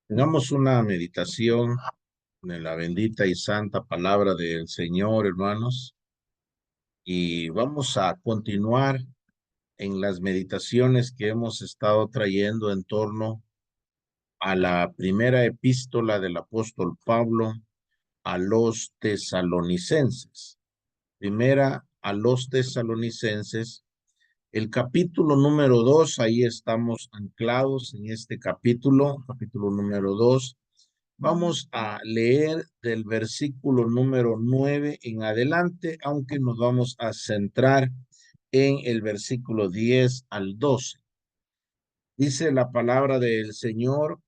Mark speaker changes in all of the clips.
Speaker 1: Tengamos una meditación en la bendita y santa palabra del Señor, hermanos, y vamos a continuar en las meditaciones que hemos estado trayendo en torno a la primera epístola del apóstol Pablo a los tesalonicenses. Primera a los tesalonicenses, el capítulo número 2. Ahí estamos anclados en este capítulo número 2. Vamos a leer del versículo número 9 en adelante, aunque nos vamos a centrar en el versículo 10 al 12. Dice la palabra del Señor,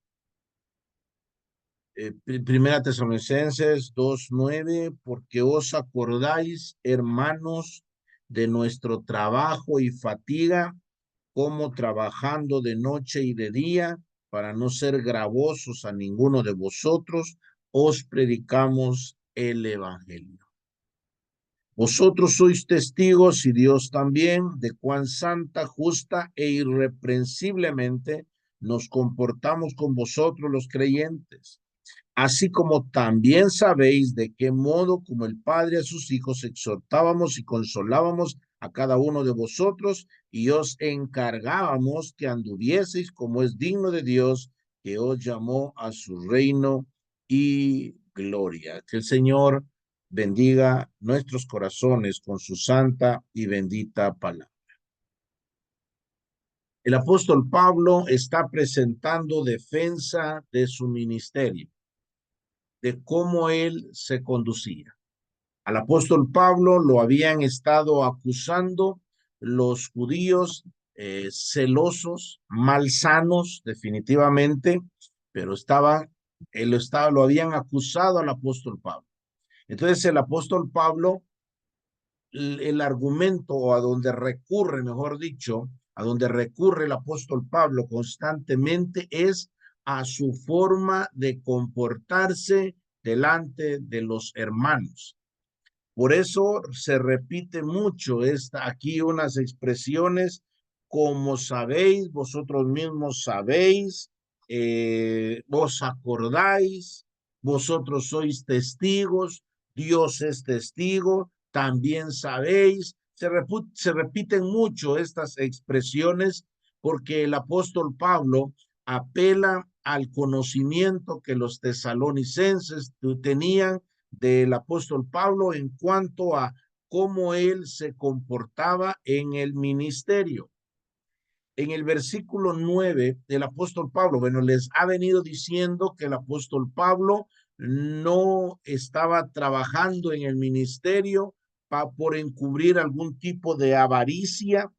Speaker 1: Primera Tesalonicenses 2:9, porque os acordáis, hermanos, de nuestro trabajo y fatiga, como trabajando de noche y de día, para no ser gravosos a ninguno de vosotros, os predicamos el Evangelio. Vosotros sois testigos, y Dios también, de cuán santa, justa e irreprensiblemente nos comportamos con vosotros los creyentes, así como también sabéis de qué modo, como el Padre a sus hijos, exhortábamos y consolábamos a cada uno de vosotros, y os encargábamos que anduvieseis como es digno de Dios, que os llamó a su reino y gloria. Que el Señor bendiga nuestros corazones con su santa y bendita palabra. El apóstol Pablo está presentando defensa de su ministerio, de cómo él se conducía. Al apóstol Pablo lo habían estado acusando los judíos, celosos, malsanos, definitivamente, pero lo habían acusado al apóstol Pablo. Entonces el apóstol Pablo, el argumento, o a donde recurre, mejor dicho, a donde recurre el apóstol Pablo constantemente, es a su forma de comportarse delante de los hermanos. Por eso se repite mucho aquí unas expresiones como sabéis, vosotros mismos sabéis, vos acordáis, vosotros sois testigos, Dios es testigo, también sabéis. Se repiten mucho estas expresiones porque el apóstol Pablo apela al conocimiento que los tesalonicenses tenían del apóstol Pablo en cuanto a cómo él se comportaba en el ministerio. En el versículo 9 del apóstol Pablo, bueno, les ha venido diciendo que el apóstol Pablo no estaba trabajando en el ministerio por encubrir algún tipo de avaricia,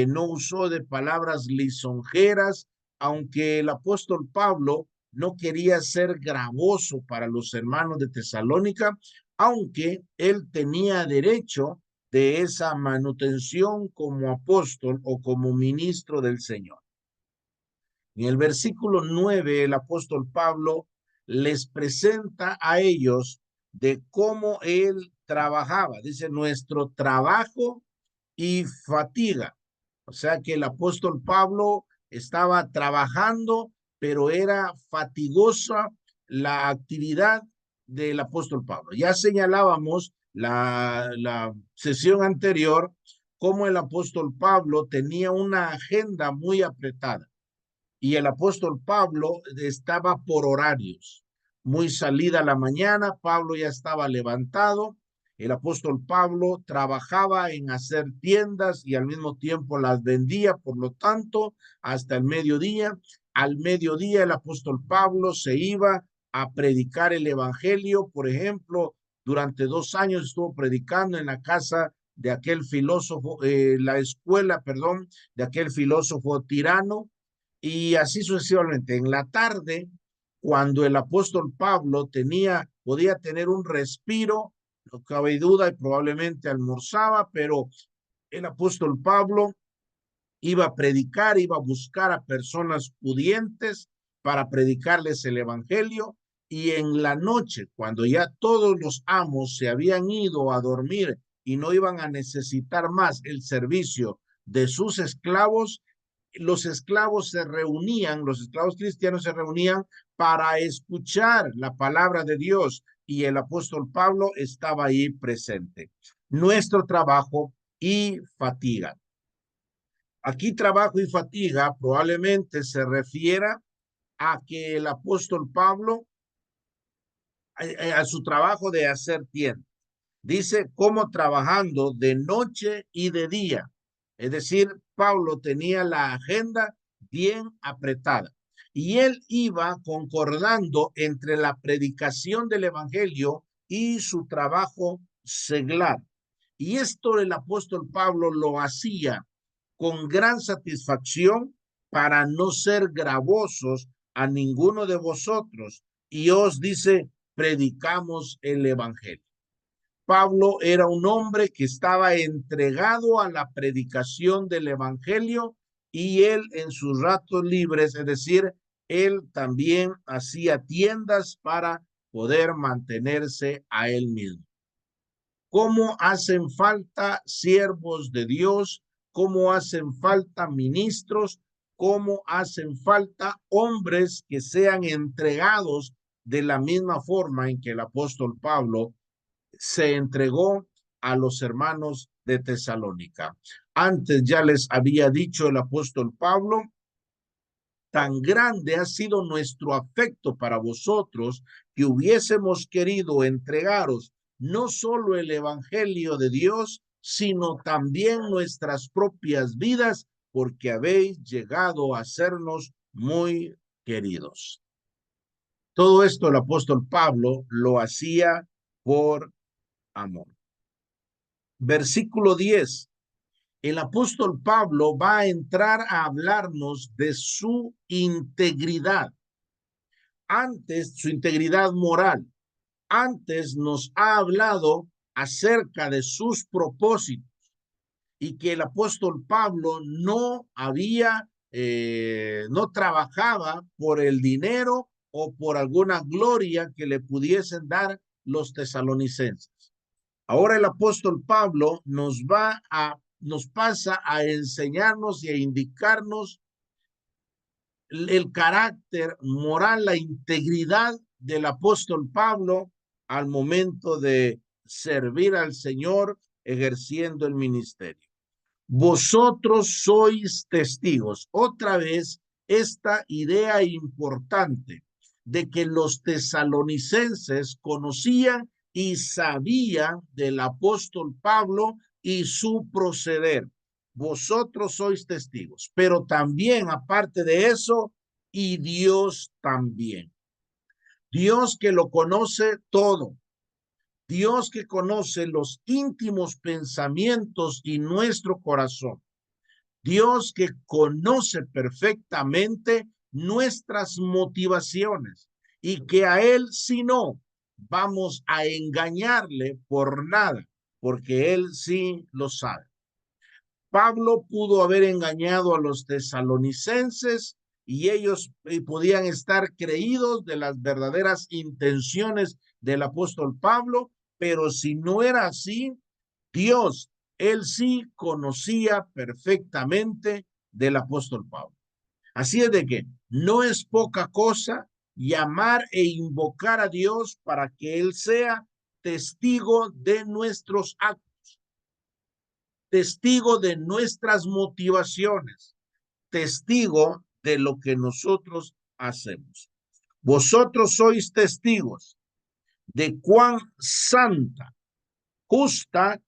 Speaker 1: no usó de palabras lisonjeras, aunque el apóstol Pablo no quería ser gravoso para los hermanos de Tesalónica, aunque él tenía derecho de esa manutención como apóstol o como ministro del Señor. En el versículo 9, el apóstol Pablo les presenta a ellos de cómo él trabajaba. Dice, nuestro trabajo y fatiga. O sea que el apóstol Pablo estaba trabajando, pero era fatigosa la actividad del apóstol Pablo. Ya señalábamos la sesión anterior cómo el apóstol Pablo tenía una agenda muy apretada, y el apóstol Pablo estaba por horarios. Muy salida la mañana, Pablo ya estaba levantado. El apóstol Pablo trabajaba en hacer tiendas y al mismo tiempo las vendía, por lo tanto, hasta el mediodía. Al mediodía el apóstol Pablo se iba a predicar el evangelio. Por ejemplo, durante 2 años estuvo predicando en la casa de aquel filósofo, la escuela, perdón, de aquel filósofo tirano, y así sucesivamente. En la tarde, cuando el apóstol Pablo podía tener un respiro, no cabe duda, y probablemente almorzaba, pero el apóstol Pablo iba a predicar, iba a buscar a personas pudientes para predicarles el evangelio. Y en la noche, cuando ya todos los amos se habían ido a dormir y no iban a necesitar más el servicio de sus esclavos, los esclavos se reunían, los esclavos cristianos se reunían para escuchar la palabra de Dios y el apóstol Pablo estaba ahí presente. Nuestro trabajo y fatiga. Aquí trabajo y fatiga probablemente se refiera a que el apóstol Pablo, a su trabajo de hacer tienda. Dice, como trabajando de noche y de día. Es decir, Pablo tenía la agenda bien apretada y él iba concordando entre la predicación del evangelio y su trabajo seglar. Y esto el apóstol Pablo lo hacía con gran satisfacción para no ser gravosos a ninguno de vosotros. Y os dice, predicamos el evangelio. Pablo era un hombre que estaba entregado a la predicación del evangelio y él en sus ratos libres, es decir, él también hacía tiendas para poder mantenerse a él mismo. ¿Cómo hacen falta siervos de Dios? ¿Cómo hacen falta ministros? ¿Cómo hacen falta hombres que sean entregados de la misma forma en que el apóstol Pablo se entregó a los hermanos de Tesalónica? Antes ya les había dicho el apóstol Pablo, tan grande ha sido nuestro afecto para vosotros que hubiésemos querido entregaros no solo el evangelio de Dios, sino también nuestras propias vidas, porque habéis llegado a sernos muy queridos. Todo esto el apóstol Pablo lo hacía por amor. Versículo 10. El apóstol Pablo va a entrar a hablarnos de su integridad. Antes, su integridad moral. Antes nos ha hablado acerca de sus propósitos y que el apóstol Pablo no trabajaba por el dinero o por alguna gloria que le pudiesen dar los tesalonicenses. Ahora el apóstol Pablo nos pasa a enseñarnos y a indicarnos el carácter moral, la integridad del apóstol Pablo al momento de servir al Señor ejerciendo el ministerio. Vosotros sois testigos. Otra vez, esta idea importante de que los tesalonicenses conocían y sabían del apóstol Pablo y su proceder. Vosotros sois testigos, pero también, aparte de eso, y Dios también. Dios que lo conoce todo. Dios que conoce los íntimos pensamientos y nuestro corazón. Dios que conoce perfectamente nuestras motivaciones y que a Él si no vamos a engañarle por nada, porque Él sí lo sabe. Pablo pudo haber engañado a los tesalonicenses y ellos podían estar creídos de las verdaderas intenciones del apóstol Pablo, pero si no era así, Dios, él sí conocía perfectamente del apóstol Pablo. Así es de que no es poca cosa llamar e invocar a Dios para que él sea testigo de nuestros actos, testigo de nuestras motivaciones, testigo de lo que nosotros hacemos. Vosotros sois testigos de cuán santa, justa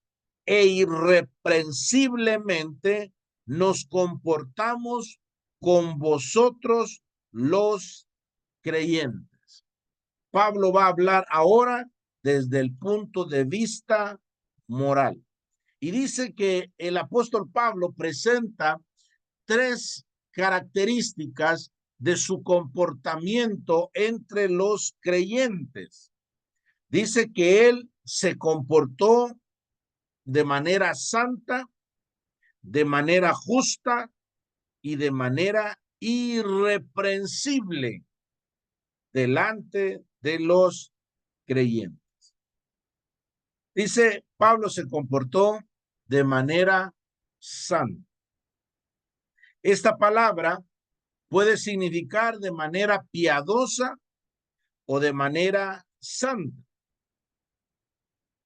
Speaker 1: e irreprensiblemente nos comportamos con vosotros los creyentes. Pablo va a hablar ahora desde el punto de vista moral. Y dice que el apóstol Pablo presenta tres características de su comportamiento entre los creyentes. Dice que él se comportó de manera santa, de manera justa y de manera irreprensible delante de los creyentes. Dice, Pablo se comportó de manera santa. Esta palabra puede significar de manera piadosa o de manera santa.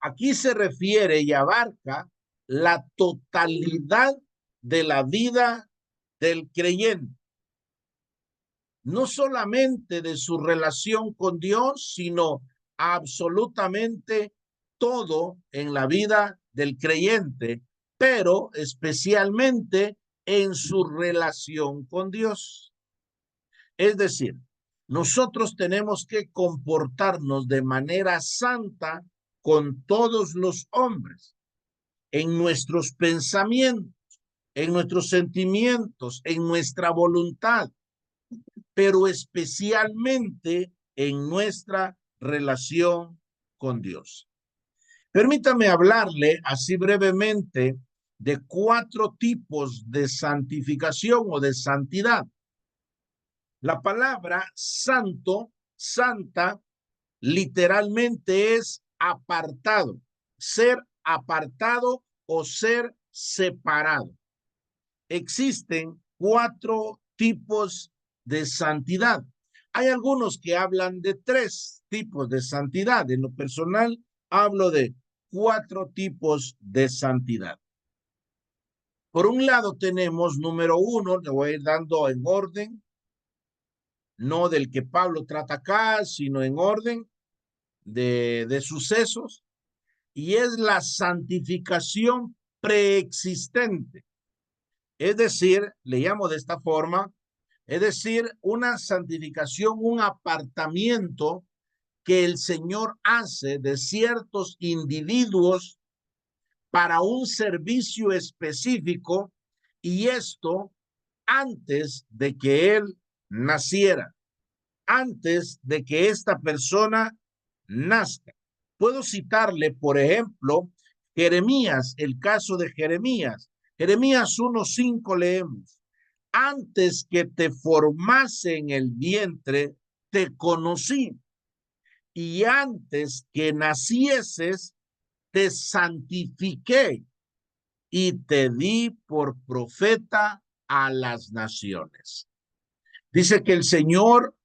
Speaker 1: Aquí se refiere y abarca la totalidad de la vida del creyente, no solamente de su relación con Dios, sino absolutamente todo en la vida del creyente, pero especialmente en su relación con Dios. Es decir, nosotros tenemos que comportarnos de manera santa con todos los hombres, en nuestros pensamientos, en nuestros sentimientos, en nuestra voluntad, pero especialmente en nuestra relación con Dios. Permítame hablarle así brevemente de 4 tipos de santificación o de santidad. La palabra santo, santa, literalmente es apartado, ser apartado o ser separado. Existen 4 tipos de santidad. Hay algunos que hablan de 3 tipos de santidad. En lo personal, hablo de 4 tipos de santidad. Por un lado tenemos número 1, le voy a ir dando en orden, no del que Pablo trata acá, sino en orden de sucesos, y es la santificación preexistente. Es decir, le llamo de esta forma, es decir, una santificación, un apartamiento que el Señor hace de ciertos individuos para un servicio específico, y esto antes de que Él naciera, antes de que esta persona nazca. Puedo citarle, por ejemplo, Jeremías, el caso de Jeremías. Jeremías 1:5 leemos: antes que te formase en el vientre, te conocí, y antes que nacieses, te santifiqué y te di por profeta a las naciones. Dice que el Señor,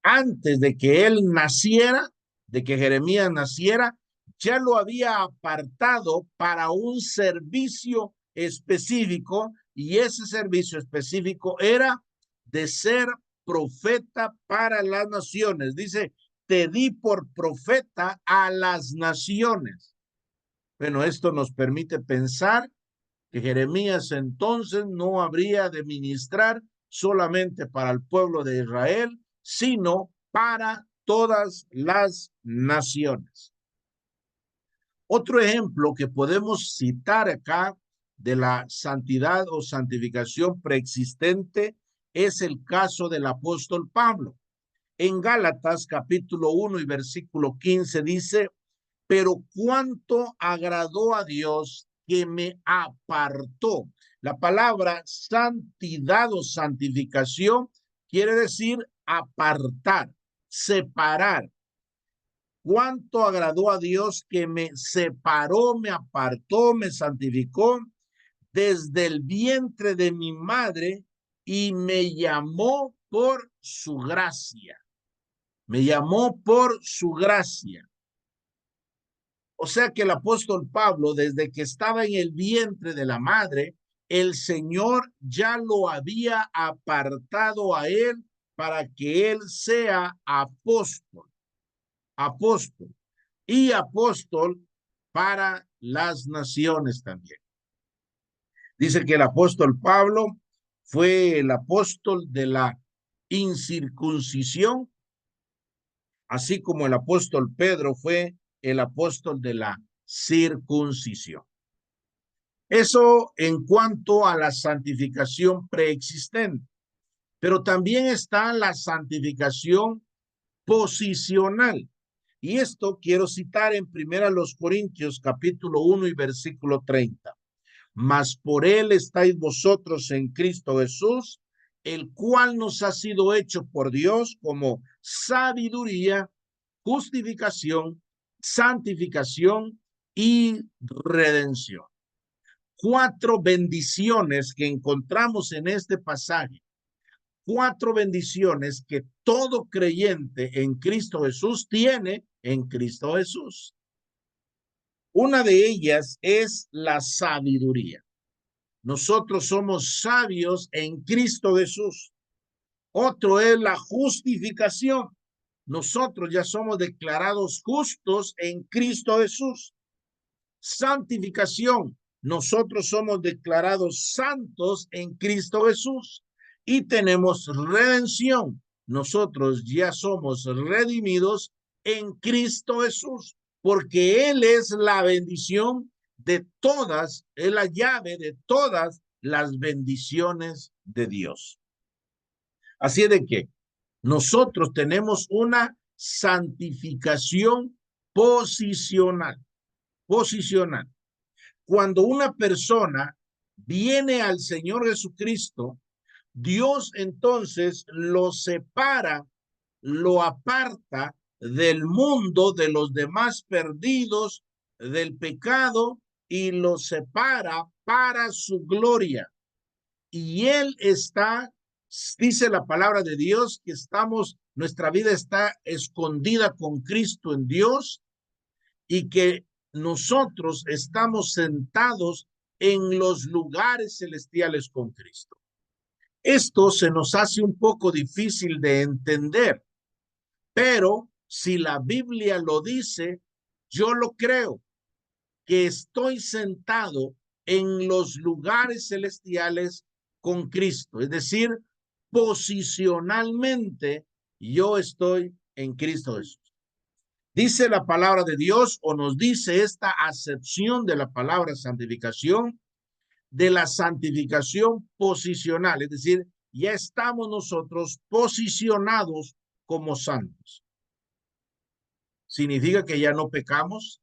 Speaker 1: antes de que él naciera, de que Jeremías naciera, ya lo había apartado para un servicio específico, y ese servicio específico era de ser profeta para las naciones. Dice, te di por profeta a las naciones. Bueno, esto nos permite pensar que Jeremías entonces no habría de ministrar solamente para el pueblo de Israel, sino para todas las naciones. Otro ejemplo que podemos citar acá de la santidad o santificación preexistente es el caso del apóstol Pablo. En Gálatas capítulo 1 y versículo 15 dice: pero cuánto agradó a Dios que me apartó. La palabra santidad o santificación quiere decir apartar, separar. Cuánto agradó a Dios que me separó, me apartó, me santificó desde el vientre de mi madre y me llamó por su gracia. Me llamó por su gracia. O sea que el apóstol Pablo, desde que estaba en el vientre de la madre, el Señor ya lo había apartado a él para que él sea apóstol, apóstol y apóstol para las naciones también. Dice que el apóstol Pablo fue el apóstol de la incircuncisión, así como el apóstol Pedro fue el apóstol de la circuncisión. Eso en cuanto a la santificación preexistente, pero también está la santificación posicional. Y esto quiero citar en 1 Corintios capítulo 1 y versículo 30. Mas por él estáis vosotros en Cristo Jesús, el cual nos ha sido hecho por Dios como sabiduría, justificación, santificación y redención. 4 bendiciones que encontramos en este pasaje. 4 bendiciones que todo creyente en Cristo Jesús tiene en Cristo Jesús. Una de ellas es la sabiduría. Nosotros somos sabios en Cristo Jesús. Otro es la justificación. Nosotros ya somos declarados justos en Cristo Jesús. Santificación. Nosotros somos declarados santos en Cristo Jesús. Y tenemos redención. Nosotros ya somos redimidos en Cristo Jesús, porque Él es la bendición de todas, es la llave de todas las bendiciones de Dios. Así de que nosotros tenemos una santificación posicional. Posicional. Cuando una persona viene al Señor Jesucristo, Dios entonces lo separa, lo aparta del mundo, de los demás perdidos, del pecado, y lo separa para su gloria. Y Él está, dice la palabra de Dios, que nuestra vida está escondida con Cristo en Dios, y que nosotros estamos sentados en los lugares celestiales con Cristo. Esto se nos hace un poco difícil de entender, pero si la Biblia lo dice, yo lo creo, que estoy sentado en los lugares celestiales con Cristo. Es decir, posicionalmente yo estoy en Cristo Jesús. Dice la palabra de Dios, o nos dice esta acepción de la palabra santificación, de la santificación posicional, es decir, ya estamos nosotros posicionados como santos. ¿Significa que ya no pecamos?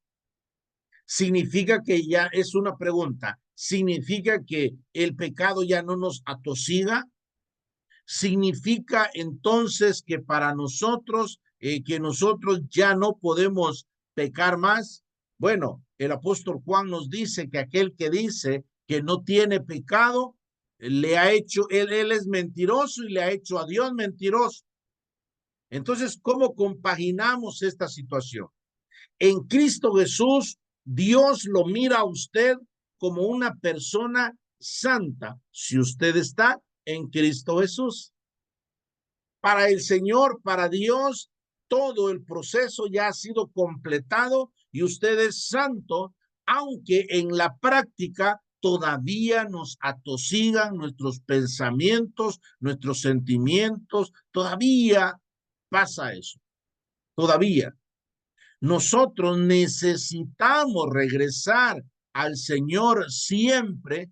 Speaker 1: ¿Significa que ya es una pregunta? ¿Significa que el pecado ya no nos atosiga? ¿Significa entonces que para nosotros, que nosotros ya no podemos pecar más? Bueno, el apóstol Juan nos dice que aquel que dice que no tiene pecado, le ha hecho, él es mentiroso y le ha hecho a Dios mentiroso. Entonces, ¿cómo compaginamos esta situación? En Cristo Jesús, Dios lo mira a usted como una persona santa, si usted está en Cristo Jesús. Para el Señor, para Dios, todo el proceso ya ha sido completado y usted es santo, aunque en la práctica todavía nos atosigan nuestros pensamientos, nuestros sentimientos, todavía pasa eso, todavía. Nosotros necesitamos regresar al Señor siempre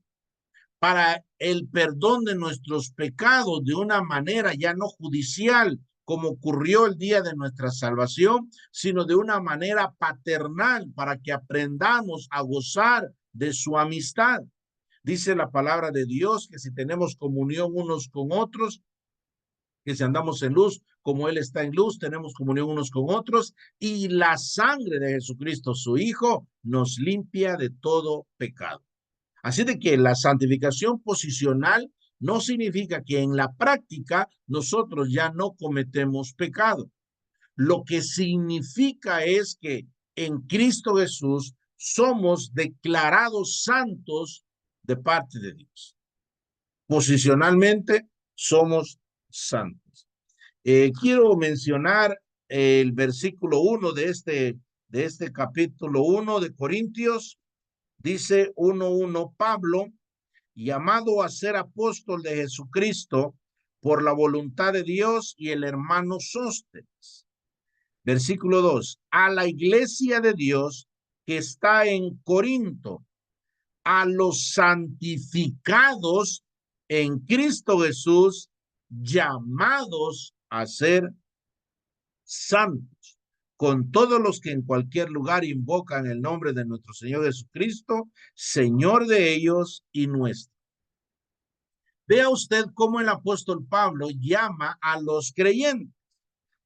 Speaker 1: para el perdón de nuestros pecados de una manera ya no judicial, como ocurrió el día de nuestra salvación, sino de una manera paternal, para que aprendamos a gozar de su amistad. Dice la palabra de Dios que si tenemos comunión unos con otros, que si andamos en luz, como Él está en luz, tenemos comunión unos con otros, y la sangre de Jesucristo, su Hijo, nos limpia de todo pecado. Así de que la santificación posicional no significa que en la práctica nosotros ya no cometemos pecado. Lo que significa es que en Cristo Jesús somos declarados santos de parte de Dios. Posicionalmente somos santos. Quiero mencionar el versículo 1 de este capítulo 1 de Corintios. Dice 1:1, Pablo, llamado a ser apóstol de Jesucristo por la voluntad de Dios, y el hermano Sóstenes. Versículo 2, a la iglesia de Dios que está en Corinto, a los santificados en Cristo Jesús, llamados a ser santos, con todos los que en cualquier lugar invocan el nombre de nuestro Señor Jesucristo, Señor de ellos y nuestro. Vea usted cómo el apóstol Pablo llama a los creyentes.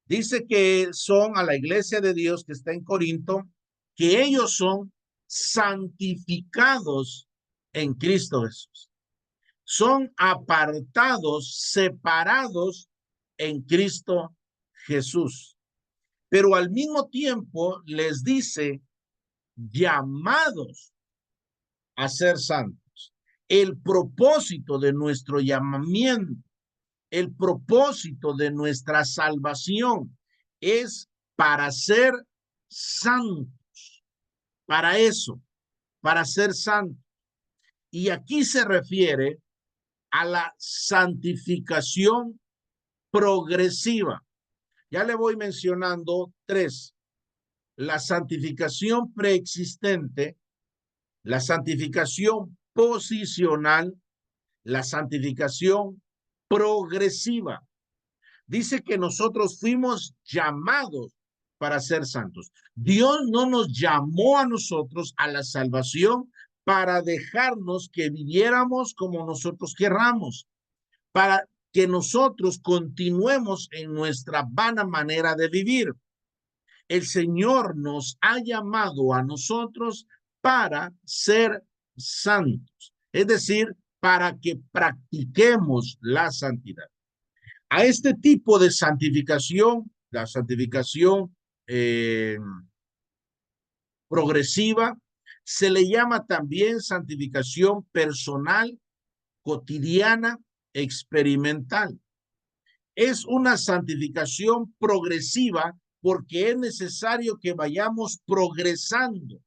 Speaker 1: Dice que son a la iglesia de Dios que está en Corinto, que ellos son santificados en Cristo Jesús. Son apartados, separados en Cristo Jesús. Pero al mismo tiempo les dice llamados a ser santos. El propósito de nuestro llamamiento, el propósito de nuestra salvación es para ser santos, para eso, para ser santos. Y aquí se refiere a la santificación progresiva. Ya le voy mencionando tres: la santificación preexistente, la santificación posicional, la santificación progresiva. Dice que nosotros fuimos llamados para ser santos. Dios no nos llamó a nosotros a la salvación para dejarnos que viviéramos como nosotros querramos, para que nosotros continuemos en nuestra vana manera de vivir. El Señor nos ha llamado a nosotros para ser santos, es decir, para que practiquemos la santidad. A este tipo de santificación, la santificación progresiva, se le llama también santificación personal, cotidiana, experimental. Es una santificación progresiva porque es necesario que vayamos progresando.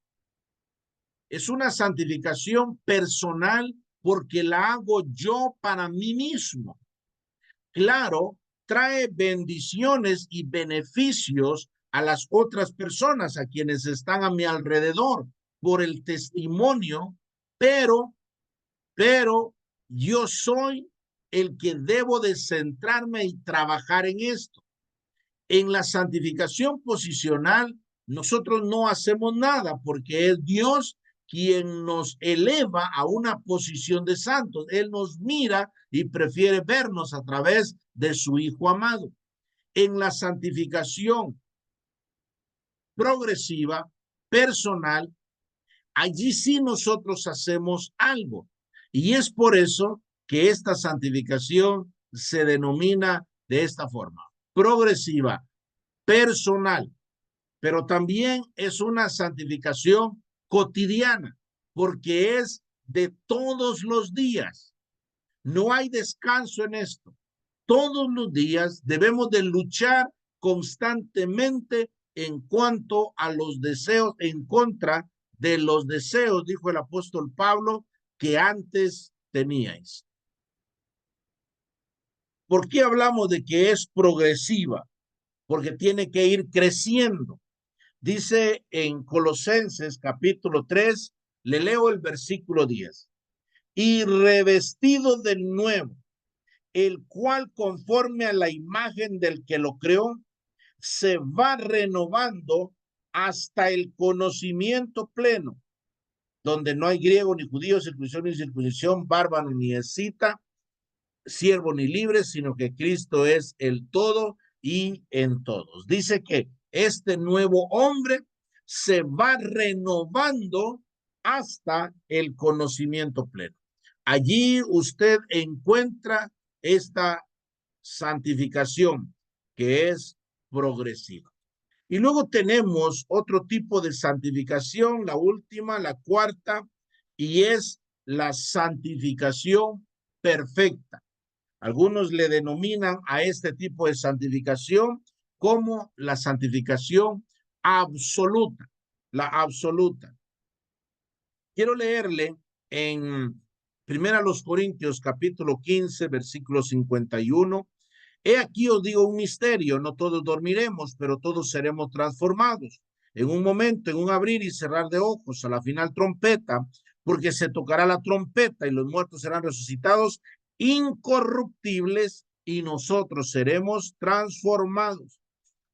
Speaker 1: Es una santificación personal porque la hago yo para mí mismo. Claro, trae bendiciones y beneficios a las otras personas, a quienes están a mi alrededor, por el testimonio, pero yo soy el que debo de centrarme y trabajar en esto. En la santificación posicional, nosotros no hacemos nada porque es Dios quien nos eleva a una posición de santos. Él nos mira y prefiere vernos a través de su Hijo amado. En la santificación progresiva, personal, allí sí nosotros hacemos algo. Y es por eso que esta santificación se denomina de esta forma: progresiva, personal, pero también es una santificación cotidiana, porque es de todos los días. No hay descanso en esto. Todos los días debemos de luchar constantemente en cuanto a los deseos, en contra de los deseos, dijo el apóstol Pablo, que antes teníais. ¿Por qué hablamos de que es progresiva? Porque tiene que ir creciendo. Dice en Colosenses capítulo 3, le leo el versículo 10. Y revestido del nuevo, el cual conforme a la imagen del que lo creó, se va renovando hasta el conocimiento pleno, donde no hay griego ni judío, circuncisión ni circuncisión, bárbaro ni escita, siervo ni libre, sino que Cristo es el todo y en todos. Dice que este nuevo hombre se va renovando hasta el conocimiento pleno. Allí usted encuentra esta santificación que es progresiva. Y luego tenemos otro tipo de santificación, la última, la cuarta, y es la santificación perfecta. Algunos le denominan a este tipo de santificación como la santificación absoluta, la absoluta. Quiero leerle en 1 Corintios capítulo 15, versículo 51. He aquí os digo un misterio, no todos dormiremos, pero todos seremos transformados. En un momento, en un abrir y cerrar de ojos, a la final trompeta, porque se tocará la trompeta y los muertos serán resucitados incorruptibles y nosotros seremos transformados.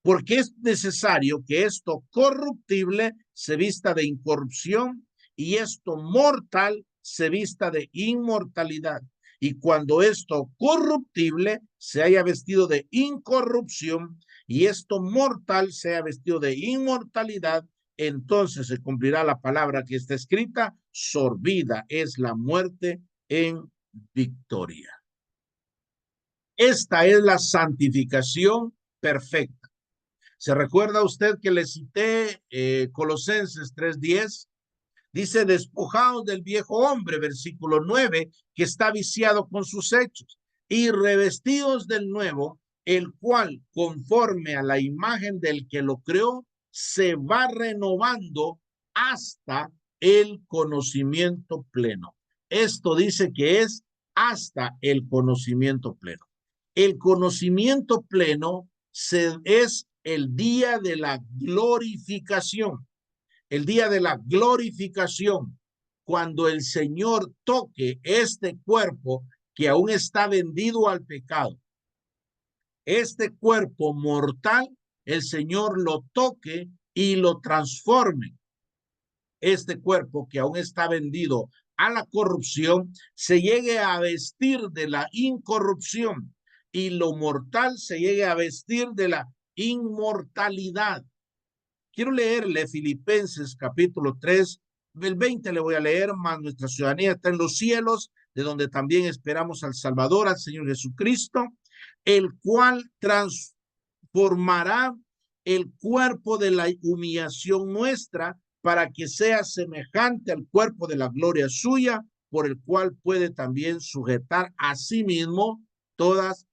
Speaker 1: Porque es necesario que esto corruptible se vista de incorrupción y esto mortal se vista de inmortalidad. Y cuando esto corruptible se haya vestido de incorrupción y esto mortal se haya vestido de inmortalidad, entonces se cumplirá la palabra que está escrita: sorbida es la muerte en victoria. Esta es la santificación perfecta. ¿Se recuerda usted que le cité Colosenses 3:10? Dice: despojaos del viejo hombre, versículo 9, que está viciado con sus hechos, y revestidos del nuevo, el cual, conforme a la imagen del que lo creó, se va renovando hasta el conocimiento pleno. Esto dice que es hasta el conocimiento pleno. El conocimiento pleno es el día de la glorificación. El día de la glorificación, cuando el Señor toque este cuerpo que aún está vendido al pecado, este cuerpo mortal, el Señor lo toque y lo transforme. Este cuerpo que aún está vendido a la corrupción se llegue a vestir de la incorrupción, y lo mortal se llegue a vestir de la inmortalidad. Quiero leerle Filipenses capítulo 3, el 20 le voy a leer: más nuestra ciudadanía está en los cielos, de donde también esperamos al Salvador, al Señor Jesucristo, el cual transformará el cuerpo de la humillación nuestra para que sea semejante al cuerpo de la gloria suya, por el cual puede también sujetar a sí mismo todas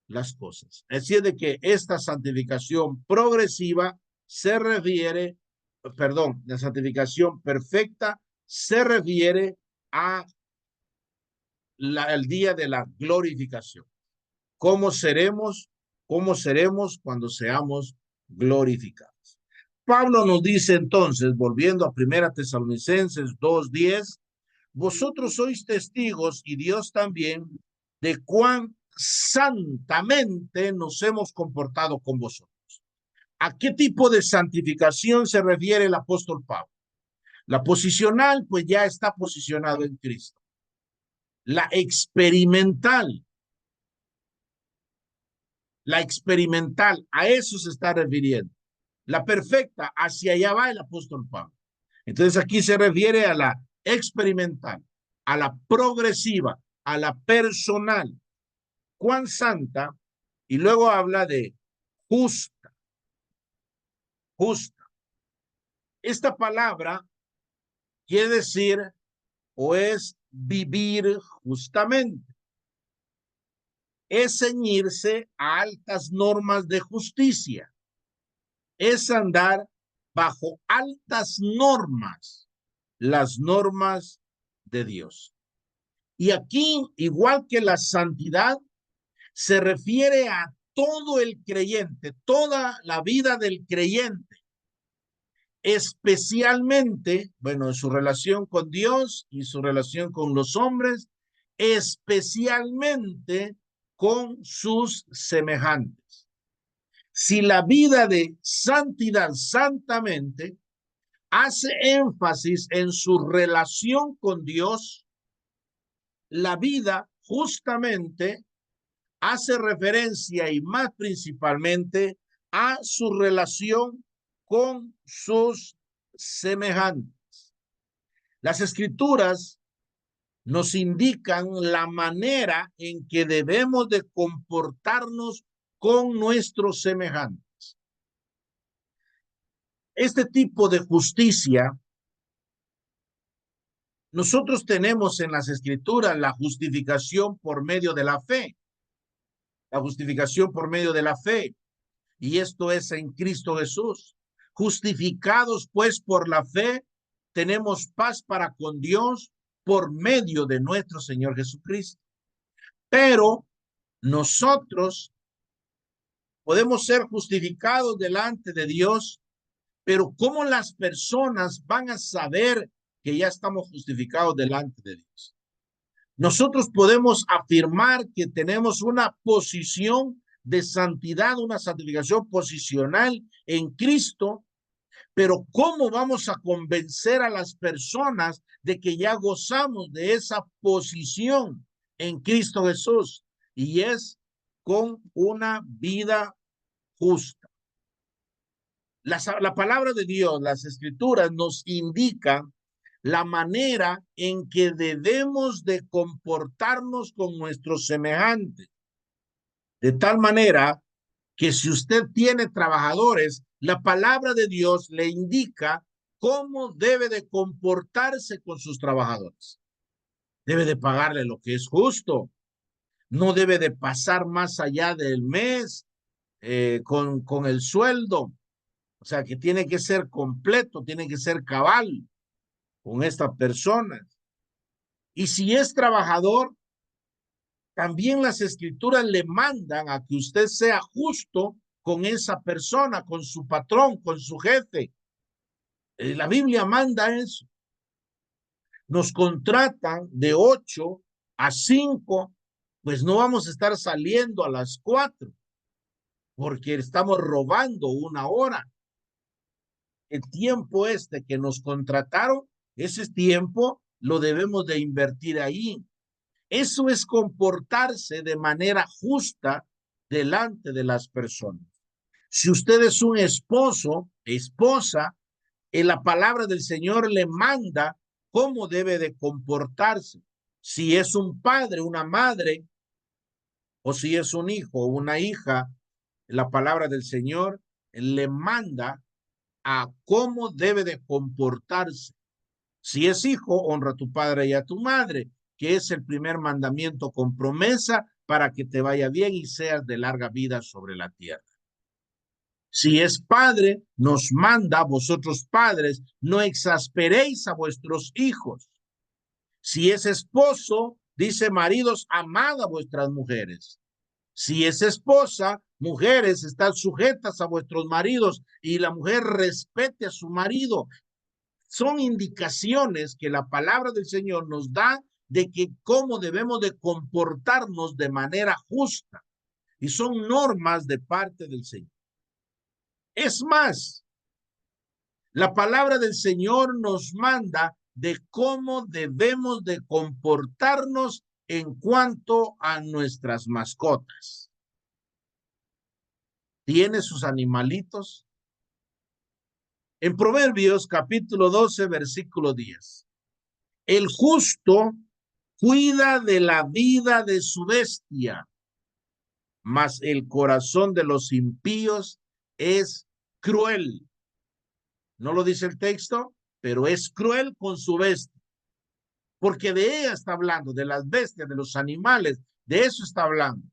Speaker 1: las cosas. Así es de que esta santificación progresiva se refiere, perdón, la santificación perfecta se refiere a el día de la glorificación. ¿Cómo seremos? ¿Cómo seremos cuando seamos glorificados? Pablo nos dice entonces, volviendo a 1 Tesalonicenses 2:10, vosotros sois testigos, y Dios también, de cuán santamente nos hemos comportado con vosotros. ¿A qué tipo de santificación se refiere el apóstol Pablo? La posicional, pues ya está posicionado en Cristo. La experimental, a eso se está refiriendo. La perfecta, hacia allá va el apóstol Pablo. Entonces aquí se refiere a la experimental, a la progresiva, a la personal. Cuán santa, y luego habla de justa, justa. Esta palabra quiere decir, o es vivir justamente, es ceñirse a altas normas de justicia, es andar bajo altas normas, las normas de Dios. Y aquí, igual que la santidad, se refiere a todo el creyente, toda la vida del creyente, especialmente, bueno, en su relación con Dios y su relación con los hombres, especialmente con sus semejantes. Si la vida de santidad santamente hace énfasis en su relación con Dios, la vida justamente hace referencia, y más principalmente, a su relación con sus semejantes. Las escrituras nos indican la manera en que debemos de comportarnos con nuestros semejantes. Este tipo de justicia, nosotros tenemos en las escrituras la justificación por medio de la fe. La justificación por medio de la fe. Y esto es en Cristo Jesús. Justificados pues por la fe, tenemos paz para con Dios por medio de nuestro Señor Jesucristo. Pero nosotros podemos ser justificados delante de Dios, pero ¿cómo las personas van a saber que ya estamos justificados delante de Dios? Nosotros podemos afirmar que tenemos una posición de santidad, una santificación posicional en Cristo, pero ¿cómo vamos a convencer a las personas de que ya gozamos de esa posición en Cristo Jesús? Y es con una vida justa. La palabra de Dios, las escrituras nos indican la manera en que debemos de comportarnos con nuestros semejantes. De tal manera que si usted tiene trabajadores, la palabra de Dios le indica cómo debe de comportarse con sus trabajadores. Debe de pagarle lo que es justo. No debe de pasar más allá del mes con el sueldo. O sea, que tiene que ser completo, tiene que ser cabal con esta persona. Y si es trabajador, también las escrituras le mandan a que usted sea justo con esa persona, con su patrón, con su jefe. La Biblia manda eso. Nos contratan de 8 a 5, pues no vamos a estar saliendo a las 4 porque estamos robando una hora. El tiempo este que nos contrataron, ese tiempo lo debemos de invertir ahí. Eso es comportarse de manera justa delante de las personas. Si usted es un esposo, esposa, en la palabra del Señor le manda cómo debe de comportarse. Si es un padre, una madre, o si es un hijo o una hija, la palabra del Señor le manda a cómo debe de comportarse. Si es hijo, honra a tu padre y a tu madre, que es el primer mandamiento con promesa para que te vaya bien y seas de larga vida sobre la tierra. Si es padre, nos manda, vosotros padres, no exasperéis a vuestros hijos. Si es esposo, dice maridos, amad a vuestras mujeres. Si es esposa, mujeres, están sujetas a vuestros maridos y la mujer respete a su marido. Son indicaciones que la palabra del Señor nos da de que cómo debemos de comportarnos de manera justa. Y son normas de parte del Señor. Es más, la palabra del Señor nos manda de cómo debemos de comportarnos en cuanto a nuestras mascotas. ¿Tiene sus animalitos? En Proverbios capítulo 12, versículo 10. El justo cuida de la vida de su bestia, mas el corazón de los impíos es cruel. No lo dice el texto, pero es cruel con su bestia, porque de ella está hablando, de las bestias, de los animales, de eso está hablando.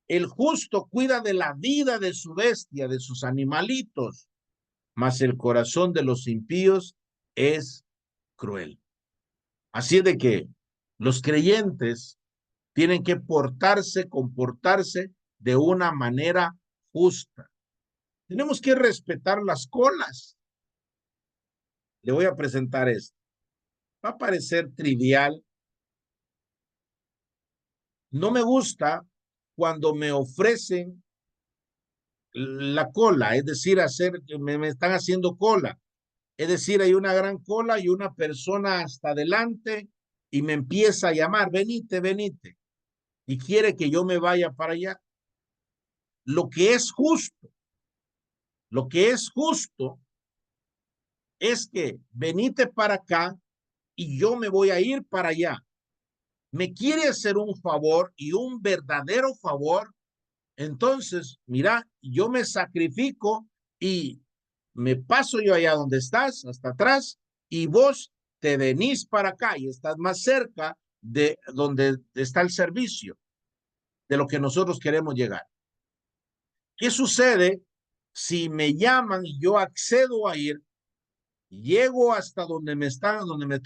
Speaker 1: El justo cuida de la vida de su bestia, de sus animalitos, mas el corazón de los impíos es cruel. Así de que los creyentes tienen que comportarse de una manera justa. Tenemos que respetar las colas. Le voy a presentar esto. Va a parecer trivial. No me gusta cuando me ofrecen la cola, es decir, me están haciendo cola. Es decir, hay una gran cola y una persona hasta adelante y me empieza a llamar, venite, venite, y quiere que yo me vaya para allá. Lo que es justo, lo que es justo es que venite para acá y yo me voy a ir para allá. Me quiere hacer un favor y un verdadero favor, entonces, mira, yo me sacrifico y me paso yo allá donde estás, hasta atrás, y vos te venís para acá y estás más cerca de donde está el servicio, de lo que nosotros queremos llegar. ¿Qué sucede si me llaman y yo accedo a ir? Llego hasta donde me están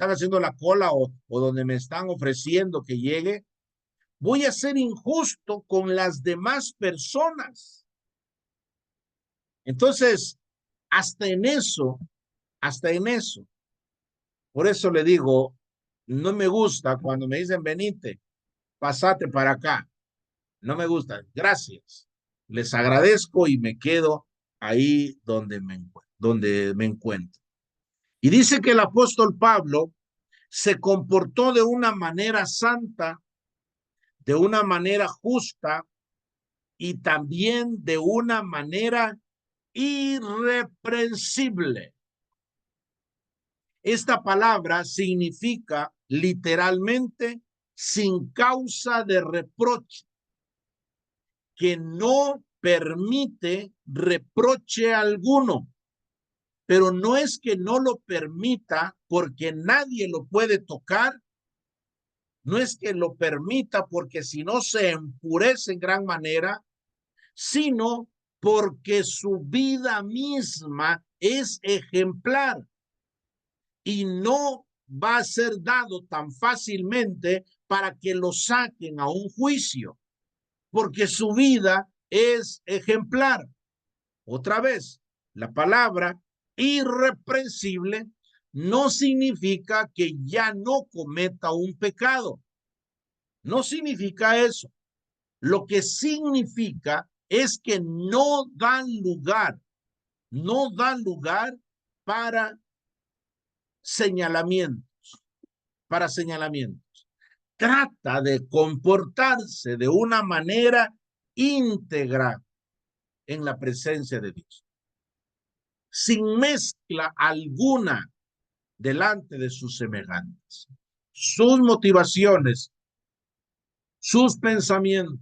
Speaker 1: haciendo la cola o donde me están ofreciendo que llegue, voy a ser injusto con las demás personas. Entonces, hasta en eso, hasta en eso. Por eso le digo, no me gusta cuando me dicen venite, pasate para acá. No me gusta. Gracias. Les agradezco y me quedo ahí donde me encuentro. Y dice que el apóstol Pablo se comportó de una manera santa, de una manera justa y también de una manera irreprensible. Esta palabra significa literalmente sin causa de reproche, que no permite reproche alguno, pero no es que no lo permita porque nadie lo puede tocar, no es que lo permita porque si no se empurece en gran manera, sino porque su vida misma es ejemplar y no va a ser dado tan fácilmente para que lo saquen a un juicio, porque su vida es ejemplar. Otra vez, la palabra irreprensible no significa que ya no cometa un pecado. No significa eso. Lo que significa es que no dan lugar para señalamientos, para señalamientos. Trata de comportarse de una manera íntegra en la presencia de Dios, sin mezcla alguna delante de sus semejantes. Sus motivaciones, sus pensamientos,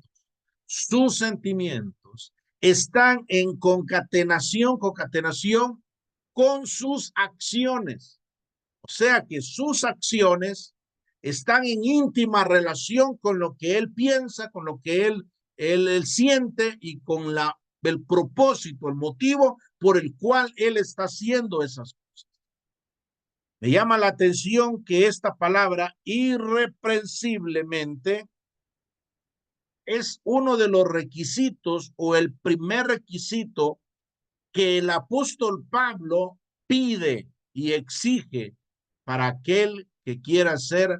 Speaker 1: sus sentimientos están en concatenación con sus acciones. O sea que sus acciones están en íntima relación con lo que él piensa, con lo que él siente y con el propósito, el motivo por el cual él está haciendo esas cosas. Me llama la atención que esta palabra irreprensiblemente es uno de los requisitos o el primer requisito que el apóstol Pablo pide y exige para aquel que quiera ser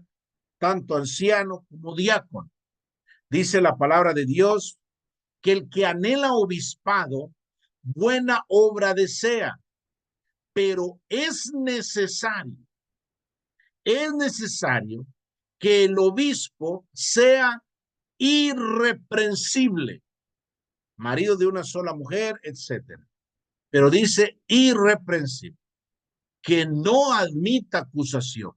Speaker 1: tanto anciano como diácono. Dice la palabra de Dios que el que anhela obispado, buena obra desea, pero es necesario que el obispo sea irreprensible, marido de una sola mujer, etcétera. Pero dice irreprensible, que no admita acusación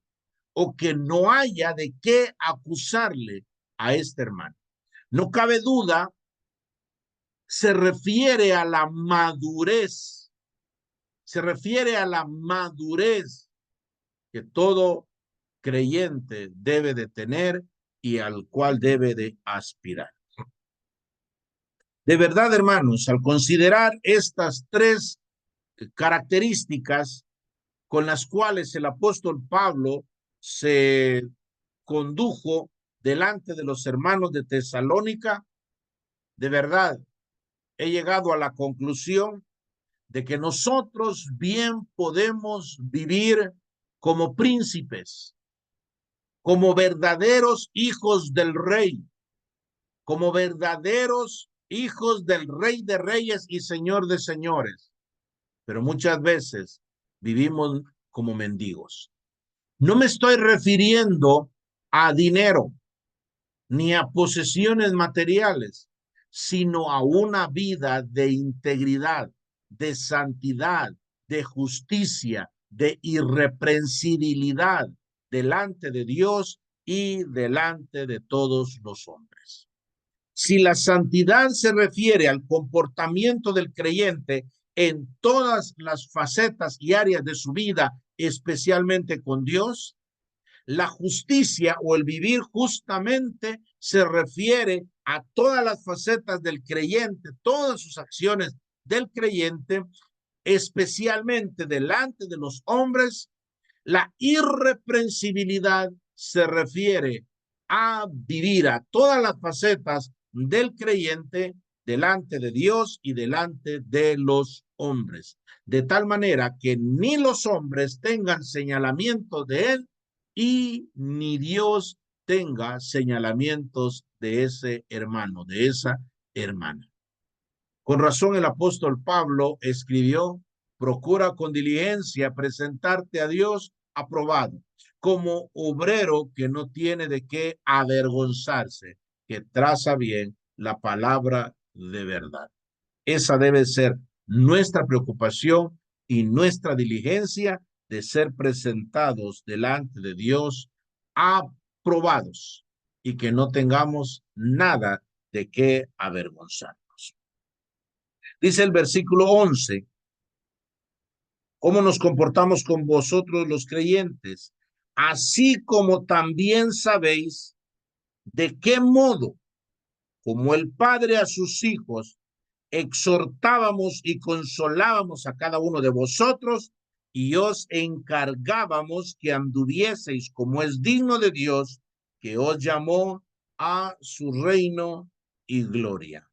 Speaker 1: o que no haya de qué acusarle a este hermano. No cabe duda, se refiere a la madurez, que todo creyente debe de tener y al cual debe de aspirar. De verdad, hermanos, al considerar estas tres características con las cuales el apóstol Pablo se condujo delante de los hermanos de Tesalónica, de verdad he llegado a la conclusión de que nosotros bien podemos vivir como príncipes, como verdaderos hijos del rey, como verdaderos hijos del Rey de Reyes y Señor de Señores, pero muchas veces vivimos como mendigos. No me estoy refiriendo a dinero ni a posesiones materiales, sino a una vida de integridad, de santidad, de justicia, de irreprensibilidad delante de Dios y delante de todos los hombres. Si la santidad se refiere al comportamiento del creyente en todas las facetas y áreas de su vida, especialmente con Dios, la justicia o el vivir justamente se refiere a todas las facetas del creyente, todas sus acciones del creyente, especialmente delante de los hombres. La irreprensibilidad se refiere a vivir a todas las facetas del creyente delante de Dios y delante de los hombres, de tal manera que ni los hombres tengan señalamiento de él y ni Dios tenga señalamientos de ese hermano, de esa hermana. Con razón el apóstol Pablo escribió: procura con diligencia presentarte a Dios aprobado, como obrero que no tiene de qué avergonzarse, que traza bien la palabra de verdad. Esa debe ser nuestra preocupación y nuestra diligencia de ser presentados delante de Dios aprobados y que no tengamos nada de qué avergonzarnos. Dice el versículo 11, ¿cómo nos comportamos con vosotros los creyentes? Así como también sabéis de qué modo, como el Padre a sus hijos, exhortábamos y consolábamos a cada uno de vosotros y os encargábamos que anduvieseis como es digno de Dios, que os llamó a su reino y gloria.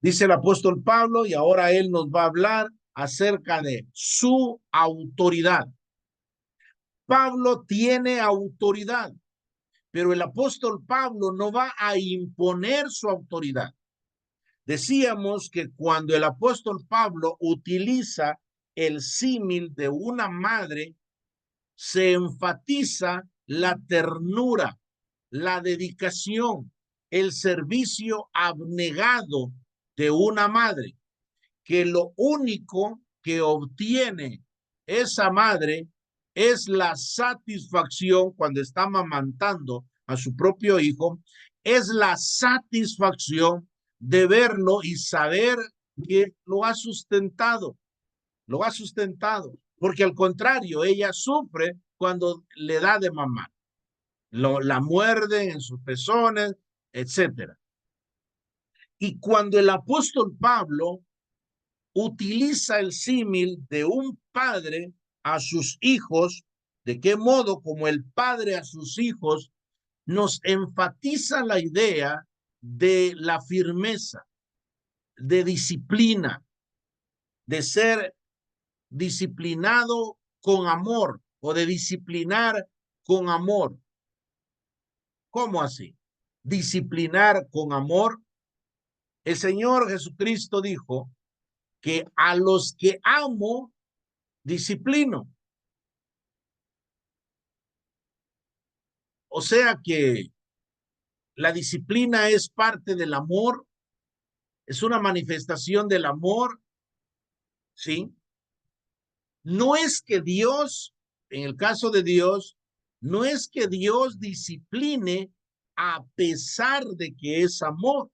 Speaker 1: Dice el apóstol Pablo, y ahora él nos va a hablar acerca de su autoridad. Pablo tiene autoridad, pero el apóstol Pablo no va a imponer su autoridad. Decíamos que cuando el apóstol Pablo utiliza el símil de una madre, se enfatiza la ternura, la dedicación, el servicio abnegado de una madre, que lo único que obtiene esa madre es la satisfacción cuando está amamantando a su propio hijo, es la satisfacción de verlo y saber que lo ha sustentado, porque al contrario, ella sufre cuando le da de mamar, la muerde en sus pezones, etcétera. Y cuando el apóstol Pablo utiliza el símil de un padre a sus hijos, de qué modo como el padre a sus hijos, nos enfatiza la idea de la firmeza, de disciplina, de ser disciplinado con amor o de disciplinar con amor. ¿Cómo así? Disciplinar con amor. El Señor Jesucristo dijo que a los que amo, disciplino. O sea que la disciplina es parte del amor, es una manifestación del amor, ¿sí? No es que Dios, en el caso de Dios, no es que Dios discipline a pesar de que es amor.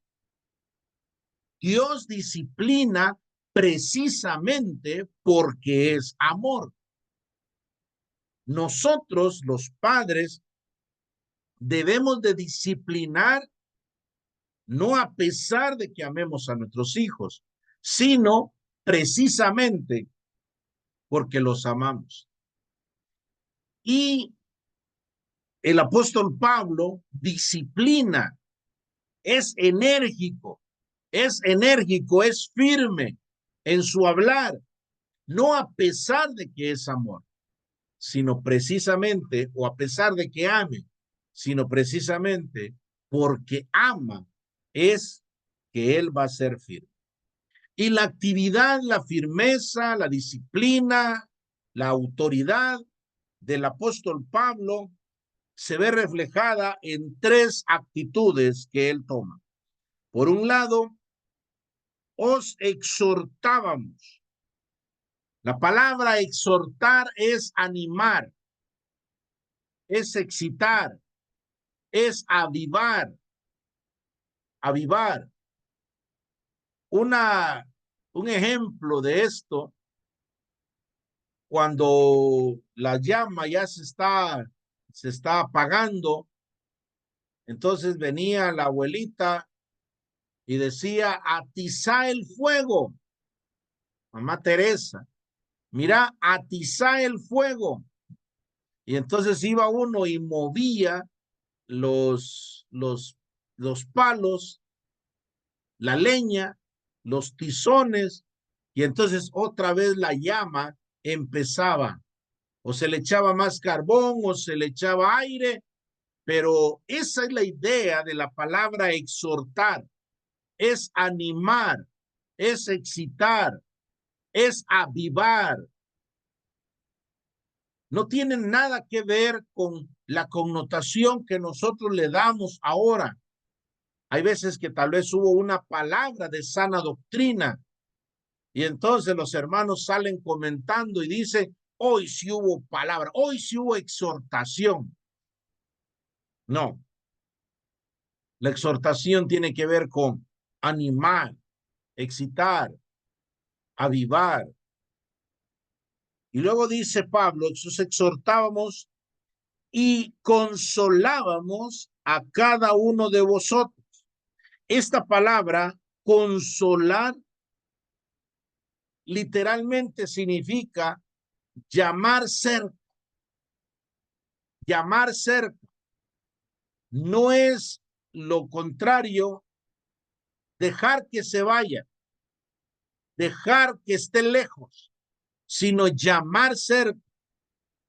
Speaker 1: Dios disciplina precisamente porque es amor. Nosotros, los padres, debemos de disciplinar no a pesar de que amemos a nuestros hijos, sino precisamente porque los amamos. Y el apóstol Pablo disciplina, es enérgico, es firme en su hablar, no a pesar de que es amor, sino precisamente, o a pesar de que ame, sino precisamente porque ama, es que él va a ser firme. Y la actividad, la firmeza, la disciplina, la autoridad del apóstol Pablo se ve reflejada en tres actitudes que él toma. Por un lado, os exhortábamos. La palabra exhortar es animar, es excitar, es avivar. Un ejemplo de esto, cuando la llama ya se está apagando, entonces venía la abuelita y decía, atiza el fuego, mamá Teresa, mira, atiza el fuego. Y entonces iba uno y movía los, los, los palos, la leña, los tizones, y entonces otra vez la llama empezaba, o se le echaba más carbón, o se le echaba aire, pero esa es la idea de la palabra exhortar, es animar, es excitar, es avivar. No tienen nada que ver con la connotación que nosotros le damos ahora. Hay veces que tal vez hubo una palabra de sana doctrina Y entonces los hermanos salen comentando y dicen, hoy sí hubo palabra, hoy sí hubo exhortación. No, la exhortación tiene que ver con animar, excitar, avivar. Y luego dice Pablo, nosotros exhortábamos y consolábamos a cada uno de vosotros. Esta palabra, consolar, literalmente significa llamar cerca. Llamar cerca. No es lo contrario, dejar que se vaya, dejar que esté lejos, sino llamar cerca,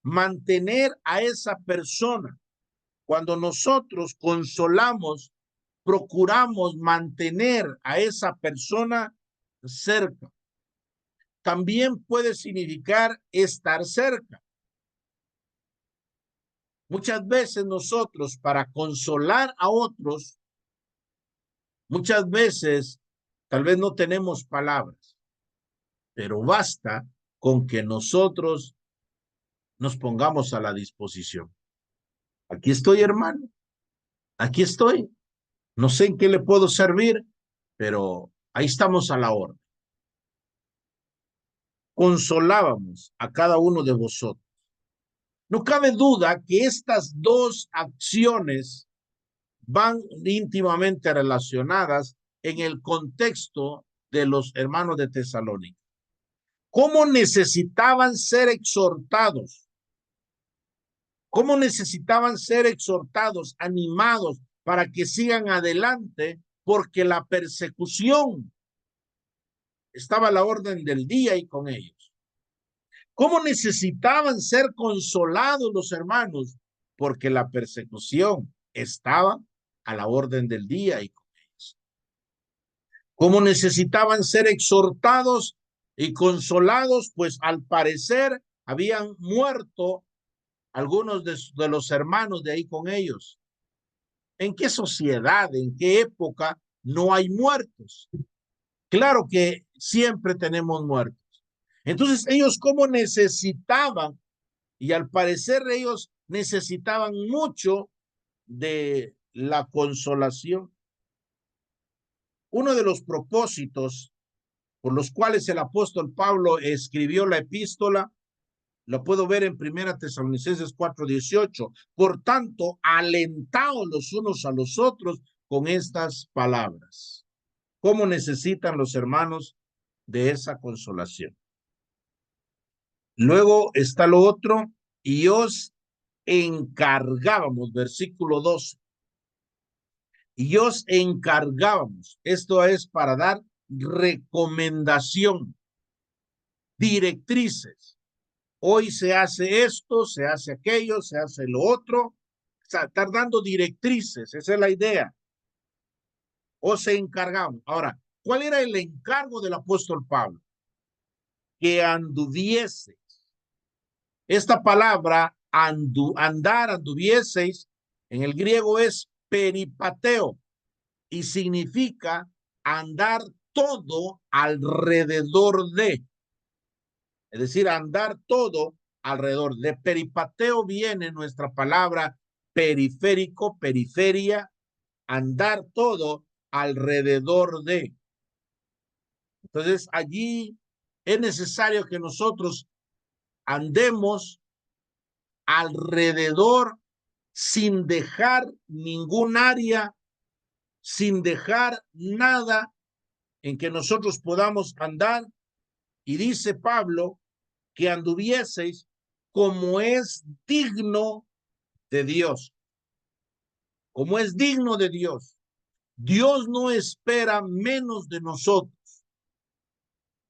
Speaker 1: mantener a esa persona. Cuando nosotros consolamos, procuramos mantener a esa persona cerca. También puede significar estar cerca. Muchas veces nosotros, para consolar a otros, muchas veces tal vez no tenemos palabras, pero basta con que nosotros nos pongamos a la disposición. Aquí estoy, hermano. Aquí estoy. No sé en qué le puedo servir, pero ahí estamos a la orden. Consolábamos a cada uno de vosotros. No cabe duda que estas dos acciones van íntimamente relacionadas en el contexto de los hermanos de Tesalónica. ¿Cómo necesitaban ser exhortados? ¿Cómo necesitaban ser exhortados, animados para que sigan adelante? Porque la persecución estaba a la orden del día y con ellos. ¿Cómo necesitaban ser consolados los hermanos? Porque la persecución estaba a la orden del día y con ellos. ¿Cómo necesitaban ser exhortados y consolados? Pues al parecer habían muerto algunos de los hermanos de ahí con ellos. ¿En qué sociedad, en qué época no hay muertos? Claro que siempre tenemos muertos. Entonces ellos cómo necesitaban, y al parecer ellos necesitaban mucho de la consolación. Uno de los propósitos por los cuales el apóstol Pablo escribió la epístola, lo puedo ver en 1 Tesalonicenses 4:18. Por tanto, alentaos los unos a los otros con estas palabras. ¿Cómo necesitan los hermanos de esa consolación? Luego está lo otro, y os encargábamos, versículo 12, y os encargábamos, esto es para dar recomendación, directrices. Hoy se hace esto, se hace aquello, se hace lo otro, o sea, estar dando directrices, esa es la idea. Os encargamos. Ahora, ¿cuál era el encargo del apóstol Pablo? Que anduviese. Esta palabra andar, anduvieseis, en el griego es peripateo y significa andar todo alrededor de, es decir, andar todo alrededor de. Peripateo viene nuestra palabra periférico, periferia, andar todo alrededor de. Entonces allí es necesario que nosotros andemos alrededor sin dejar ningún área, sin dejar nada en que nosotros podamos andar. Y dice Pablo que anduvieseis como es digno de Dios, como es digno de Dios. Dios no espera menos de nosotros.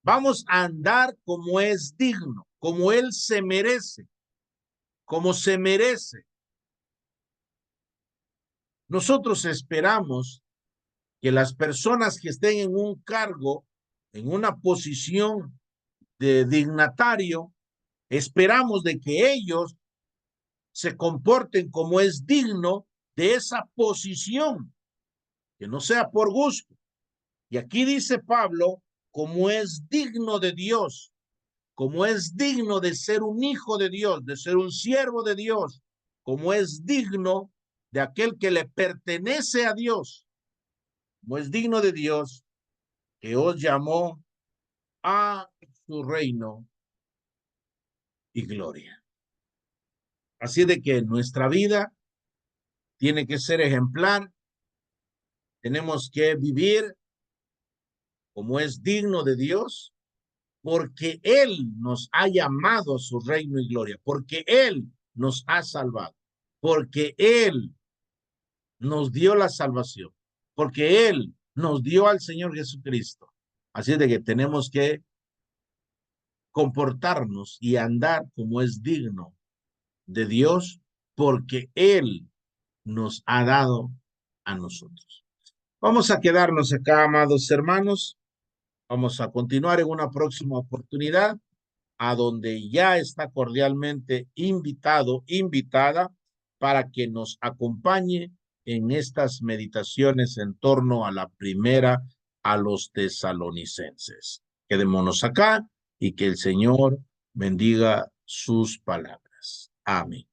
Speaker 1: Vamos a andar como es digno, como Él se merece, como se merece. Nosotros esperamos que las personas que estén en un cargo, en una posición de dignatario, esperamos de que ellos se comporten como es digno de esa posición, que no sea por gusto. Y aquí dice Pablo, como es digno de Dios, como es digno de ser un hijo de Dios, de ser un siervo de Dios, como es digno de aquel que le pertenece a Dios, como es digno de Dios, que os llamó a su reino y gloria. Así de que nuestra vida tiene que ser ejemplar, tenemos que vivir como es digno de Dios, porque Él nos ha llamado a su reino y gloria, porque Él nos ha salvado, porque Él nos dio la salvación, porque Él nos dio al Señor Jesucristo. Así de que tenemos que comportarnos y andar como es digno de Dios, porque Él nos ha dado a nosotros. Vamos a quedarnos acá, amados hermanos. Vamos a continuar en una próxima oportunidad, a donde ya está cordialmente invitado, invitada, para que nos acompañe en estas meditaciones en torno a la primera a los tesalonicenses. Quedémonos acá y que el Señor bendiga sus palabras. Amén.